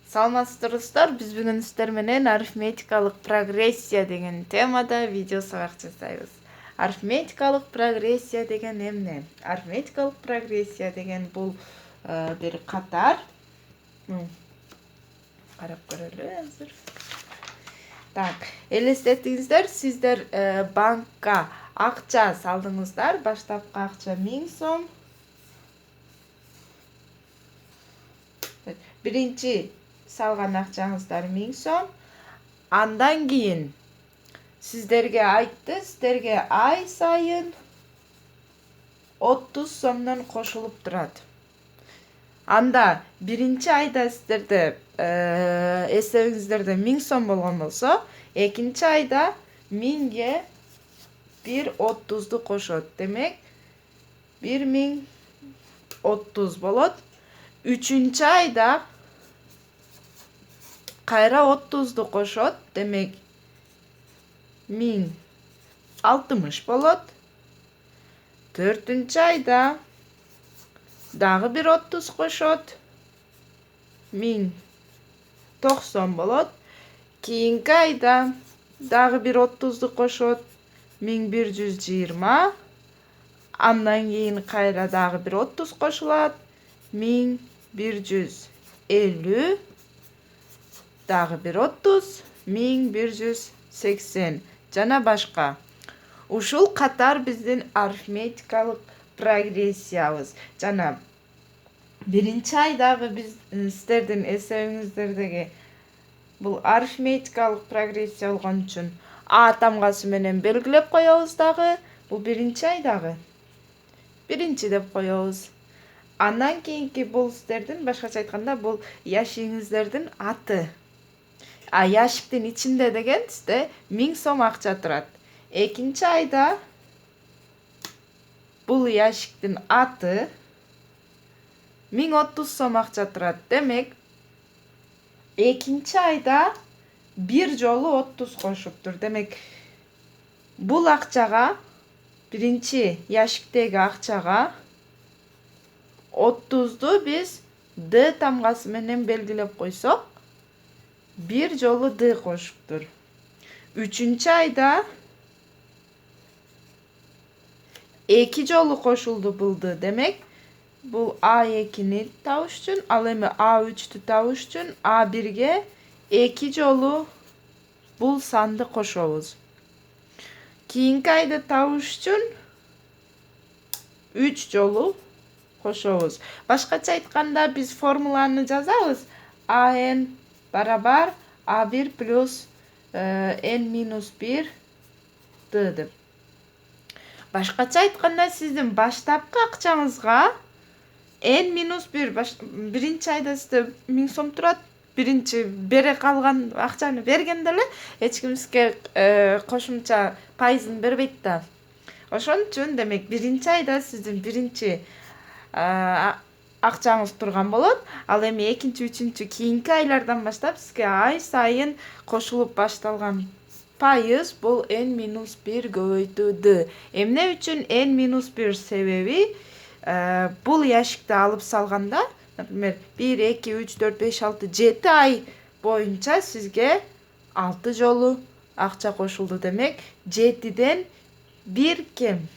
Саламатсыздарбы, биз бүгүн сиздер менен арифметикалык прогрессия деген темада видео сабак жасайбыз. Арифметикалык прогрессия деген эмне? Арифметикалык прогрессия деген бул бир катар. Карап көрөлү азыр. Так, элестетиңиздер, сиздер банкка акча салдыңыздар. Баштапкы акча 1000 сом. Биринчи салган акчаңыздар 1000 сом. Андан кийин сиздерге айтты, сиздерге ай сайын 30 сомдон кошулуп турат. Анда биринчи айда сиздерде эсебиңиздерде 1000 сом болгон болсо, экинчи айда 1000ге 130ду кошот. Демек 1030 болот. Үчүнчү айда кайра 30ду кошот. Демек 1060 болот. Төртүнчү айда дагы бир 30 кошот. 1090 болот. Кийинки айда дагы бир 30ду кошот. 1120. Андан кийин кайра дагы бир 30 кошулат. 1150. Дагы бир 30. 1180. Жана башка. Ушул катар биздин арифметикалык прогрессиябыз. Жана биринчи айдагы биз сиздердин эсебиңиздердеги бул арифметикалык прогрессия болгон үчүн А тамгасы менен белгилеп коебуз дагы. Бул биринчи айдагы. Биринчи деп коебуз. Андан кийинки бул сиздердин, башкача айтканда, бул яшигиңиздердин аты. Яшиктин ичинде деген сизде 1000 сом акча турат. Экинчи айда бул яшиктин аты 1030 сом акча турат. Демек, экинчи айда бир жолу 30 кошуптур. Демек, бул акчага, биринчи яшиктеги акчага 30ду биз Д тамгасы менен белгилеп койсок, бир жолу Д кошуптур. Үчүнчү айда 2 жолу кошулду бул Д. Демек, бул А2-ни табыш үчүн, ал эми А3-тү табыш үчүн А1ге 2 жолу бул санды кошобуз. Кийинки айды табыш үчүн 3 жолу кошобуз. Башкача айтканда биз формуланы жазабыз. АН барабар А1 плюс N-1 Д деп. Башкача айтканда сиздин баштапкы акчаңызга N-1 биринчи айда сизде 1000 сом турат. Биринчи бере калган акчаны берген деле эч ким сизге кошумча пайызын бербейт да. Ошон үчүн демек биринчи айда сиздин биринчи акчаңыз турган болот. Ал эми экинчи, үчүнчү, кийинки айлардан баштап сизге ай сайын кошулуп башталган пайыз бул N-1 көбөйтүү Д. Эмне үчүн N-1 себеби бул яшикти алып салганда, например, 1, 2, 3, 4, 5, 6, 7 ай боюнча сизге 6 жолу акча кошулду. Демек, 7ден 1 кем.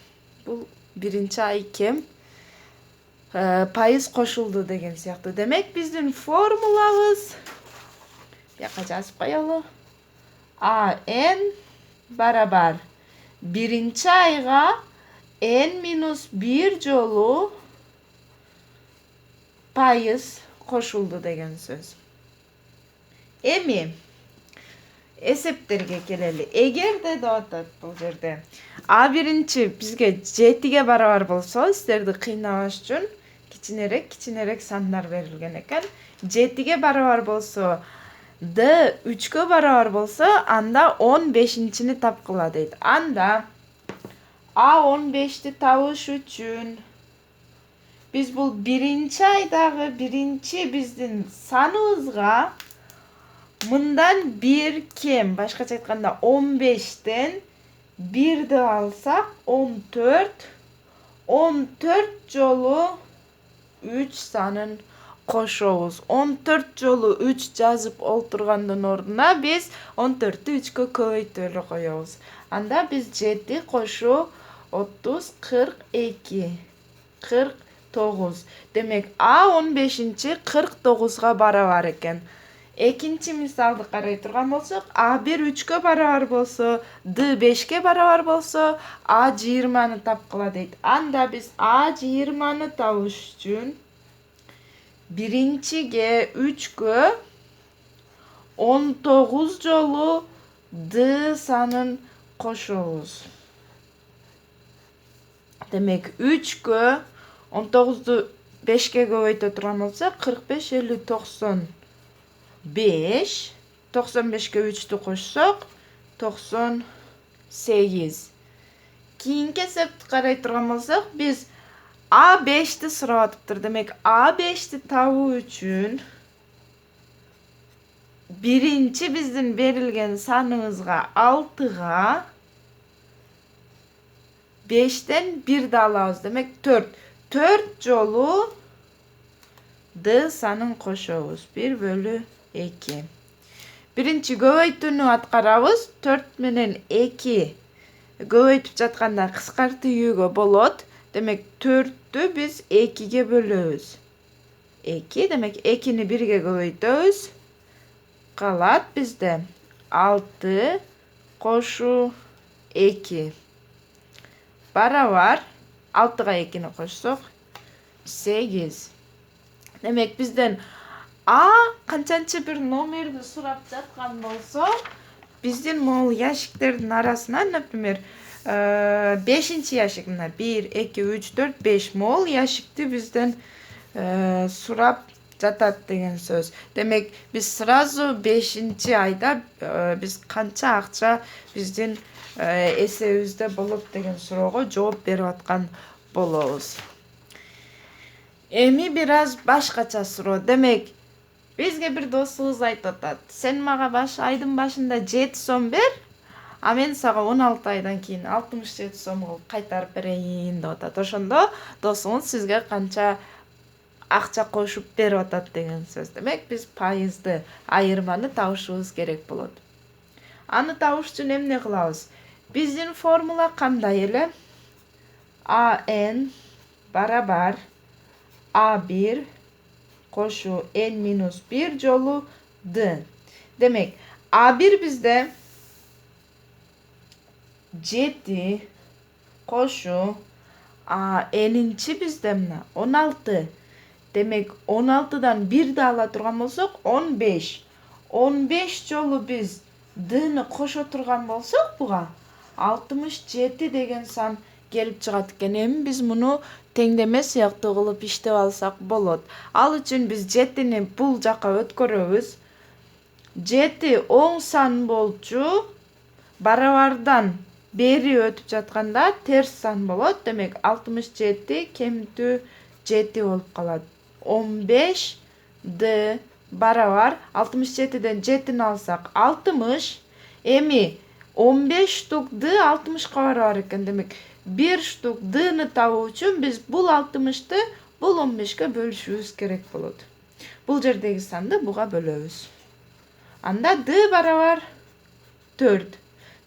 Бул биринчи ай кем пайыз кошулду деген сыяктуу. Демек, биздин формулабыз бияка жазып коелу. АН барабар биринчи айга N-1 жолу пайыз кошулду деген сөз. Эми эсептерге келели. Эгерде деп атат бул жерде А1-нчи бизге 7ге барабар болсо, сиздерди кыйнабаш үчүн кичинерек сандар берилген экен. 7ге барабар болсо, Д 3кө барабар болсо, анда 15-чини тапкыла дейт. Анда А15ти табыш үчүн биз бул биринчи айдагы биринчи биздин саныбызга мындан 1 кем, башкача айтканда 15тен 1ди алсак 14 жолу 3 санын кошобуз. 14 жолу 3 жазып олтургандын ордуна биз 14-тү 3кө көбөйтүп эле коебуз. Анда биз 7 кошуу 30, 42, 49. Демек А 15-чи 49га барабар экен. Экинчи мисалды карай турган болсок, А1 3кө барабар болсо, Д 5ке барабар болсо, А 20-ны тапкыла дейт. Анда биз А 20-ны табыш үчүн биринчиге 3кө 19 жолу Д санын кошобуз. Демек 3кө 19-ду 5ке көбөйтө турган болсок, 45, 50, 95. 95ке 3-тү кошсок, 98. Кийинки эсепти карай турган болсок, биз А5-ти сурап атыптыр. Демек А5-ти табуу үчүн биринчи биздин берилген саныбызга 6га 5тен 1 алабыз. Демек 4. 4 жолу Д санын кошобуз. 1/2. Биринчи көбөйтүүнү аткарабыз. 4 менен 2 көбөйтүп жатканда кыскартүүгө болот. Демек 4-тү биз 2ге бөлөбүз. 2, демек 2-ни 1ге көбөйтөбүз. Калат бизде 6 кошу 2 барабар 6га 2-ни кошсок 8. Демек бизден А канчанчы бир номерди сурап жаткан болсо, биздин могул яшиктердин арасынан, например, 5-чи яшик, мына 1, 2, 3, 4, 5 могул яшикти бизден сурап жатат деген сөз. Демек биз сразу 5-чи айда биз канча акча биздин эсебибизде болот деген суроого жооп берип аткан болобуз. Эми бир аз башкача суроо. Демек бизге бир досубуз айтып атат: "Сен мага айдын башында 7 сом бер, а мен сага 16 айдан кийин 67 сом кылып кайтарып берейин" деп атат. Ошондо досуңуз сизге канча акча кошуп берип атат деген сөз. Демек биз пайызды, айырманы табышыбыз керек болот. Аны табыш үчүн эмне кылабыз? Биздин формула кандай эле? АН барабар А1 кошу N-1 жолу Д. Демек А1 бизде 7 кошу N'инчи бизде мына 16. Демек 16дан 1 ала турган болсок 15. 15 жолу биз D'ны кошо турган болсок буга 67 деген сан келип чыгат экен. Эми биз муну теңдеме сыяктуу кылып иштеп алсак болот. Ал үчүн биз 7-ни бул жакка өткөрөбүз. 7 оң сан болчу, барабардан бери өтүп жатканда терс сан болот. Демек 67 кемитүү 7 болуп калат. 15 Д барабар 67ден 7-ни алсак 60. Эми 15 штук Д 60ка барабар экен. Демек 1 штук D'ны табуу үчүн биз бул 60-ты бул 15ке бөлүшүбүз керек болот. Бул жердеги санды буга бөлөбүз. Анда Д барабар 4.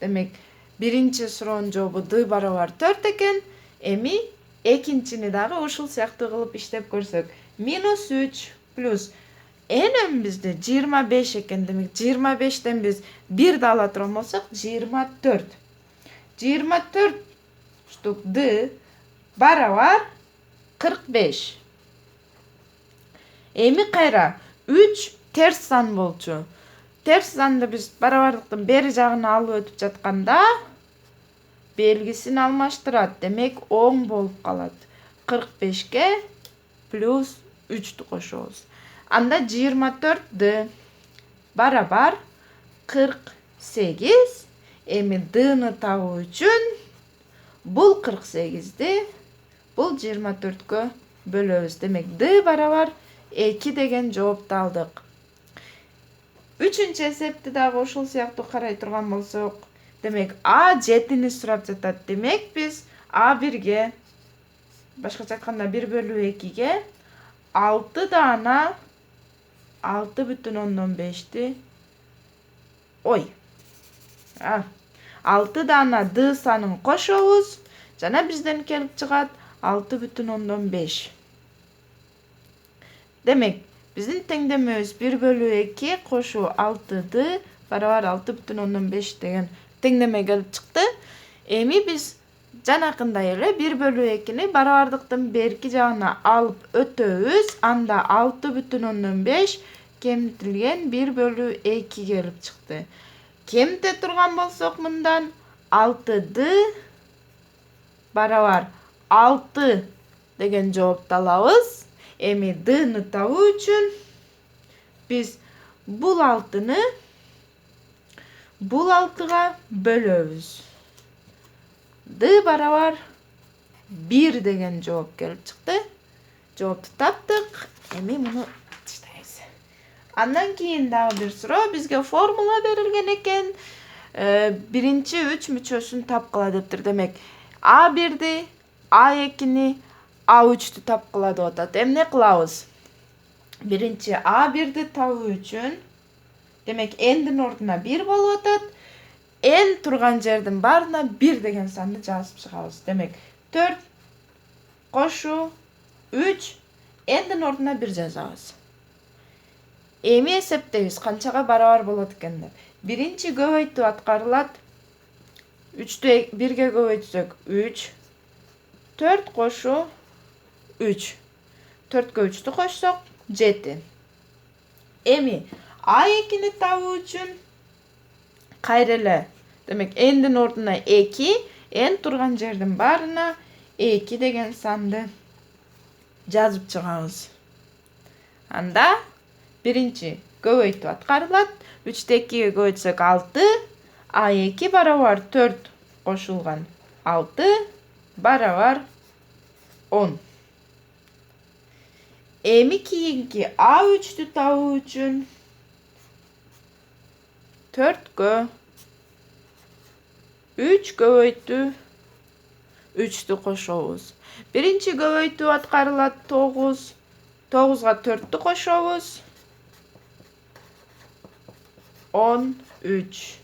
Демек биринчи суроонун жообу Д барабар 4 экен. Эми экинчини дагы ушул сыяктуу кылып иштеп көрсөк, -3 плюс N бизде 25 экен. Демек 25тен биз 1 ала турган болсок 24. 24 штук Д барабар 45. Эми кайра 3 терс сан болчу. Терс санды биз барабардыктын бери жагына алып өтүп жатканда белгисин алмаштырат. Демек оң болуп калат. 45ке плюс 3-тү кошобуз. Анда 24 Д барабар 48. Эми D'ны табуу үчүн бул 48-ди бул 24кө бөлөбүз. Демек Д барабар 2 деген жоопту алдык. Үчүнчү эсепти дагы ушул сыяктуу карай турган болсок, демек А 7-ни сурап жатат. Демек биз А1ге, башкача айтканда 1/2ге 6 dana 6,5'ti. Oy. 6 dana D sanын koşobuz. Жана бизден келип чыгат 6,5. Демек, биздин теңдемебиз 1/2 кошуу 6D барабар 6,5 деген теңдеме келип чыкты. Эми биз жанакындай эле 1/2-ни барабардыктын берки жагына алып өтөбүз. Анда 6,5 кемитилген 1/2 келип чыкты. Кемите турган болсок мындан 6D барабар 6 деген жоопту алабыз. Эми D'ны табуу үчүн биз бул 6-ны бул 6-га бөлөбүз. D барабар 1 деген жооп келип чыкты. Жоопту таптык. Эми муну таштайбыз. Андан кийин дагы бир суроо. Бизге формула берилген экен. Биринчи 3 мүчөсүн тапкыла дептир. Демек, A1'di, A2'ni, A3'tü тапкыла деп атат. Эмне кылабыз? Биринчи A1'di табуу үчүн, демек, n'дин ордуна 1 болуп атат. N турган жердин баарына 1 деген санды жазып чыгабыз. Демек, 4 кошуу 3 n'дин ордуна 1 жазабыз. Эми эсептейбиз канчага барабар болот экен деп. Биринчи көбөйтүү аткарылат. 3'тү 1ге көбөйтсөк 3. 4 кошуу 3. 4кө 3'тү кошсок 7. Эми A2'ни табуу үчүн кайра эле, демек, n'дин ордуна 2, n турган жердин баарына 2 деген санды жазып чыгабыз. Анда биринчи көбөйтүү аткарылат. 3'тү 2ге көбөйтсөк 6, A2 барабар 4 кошулган 6 барабар 10. Эми кийинки A3'тү табуу үчүн 4кө 3 көбөйтүү 3'тү кошобуз. Биринчи көбөйтүү аткарылат 9. 9га 4'тү кошобуз. 13.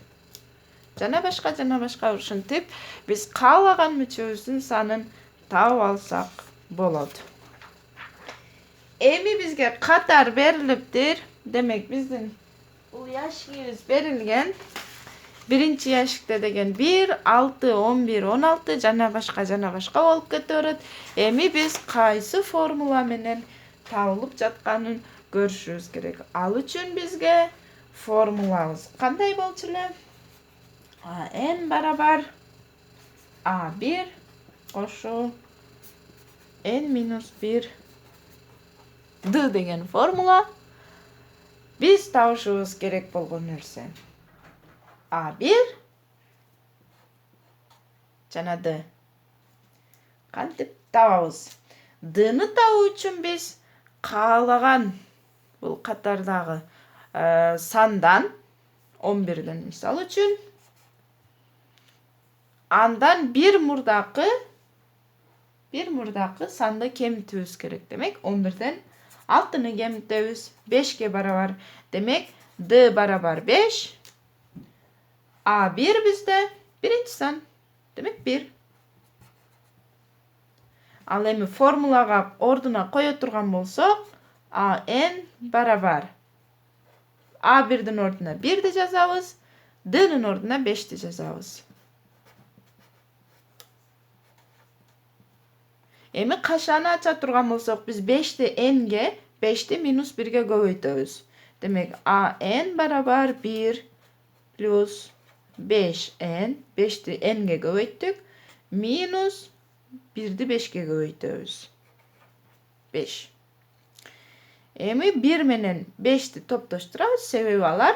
Жана башка ушинтип биз каалаган мүчөбүздүн санын таап алсак болот. Эми бизге катар берилиптир. Демек, биздин бул яшигибиз берилген. Биринчи яшикте деген 1, 6, 11, 16 жана башка болуп кете берет. Эми биз кайсы формула менен табылып жатканын көрүшүбүз керек. Ал үчүн бизге формулабыз кандай болчу эле? n барабар A1 кошуу n-1 D деген формула биз табышыбыз керек болгон нерсе. A1 жана D. Кантип табабыз? D'ны табуу үчүн биз каалаган бул катардагы сандан 11ден мисал үчүн андан бир мурдакы санды кемитибиз керек. Демек, 11ден 6-ны кемитебиз 5ке барабар. Демек, D барабар 5. A1 бизде биринчи сан. Демек, 1. Ал эми формулага ордуна кое турган болсок, n барабар A1'дин ордуна 1'ди жазабыз, D'нын ордуна 5'ти жазабыз. Эми кашаны ача турган болсок, биз 5'ти n'ге, 5'ти -1'ге көбөйтөбүз. Демек, n барабар 1 плюс 5n, 5'ти n'ге көбөйттүк, минус 1'ди 5'ке көбөйтөбүз. 5. Эми 1 менен 5'ти топтоштурабыз, себеби алар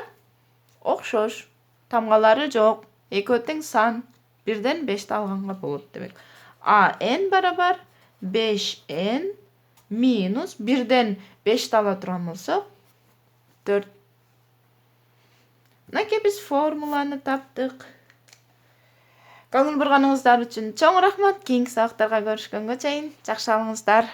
окшош, тамгалары жок, экөө тең сан. 1ден 5'ти алганга болот. Демек, n барабар 5n минус 1ден 5'ти ала турган болсок 4. Мынакей биз формуланы таптык. Көңүл бурганыңыздар үчүн чоң рахмат. Кийинки сабактарга көрүшкөнгө чейин жакшы алыңыздар.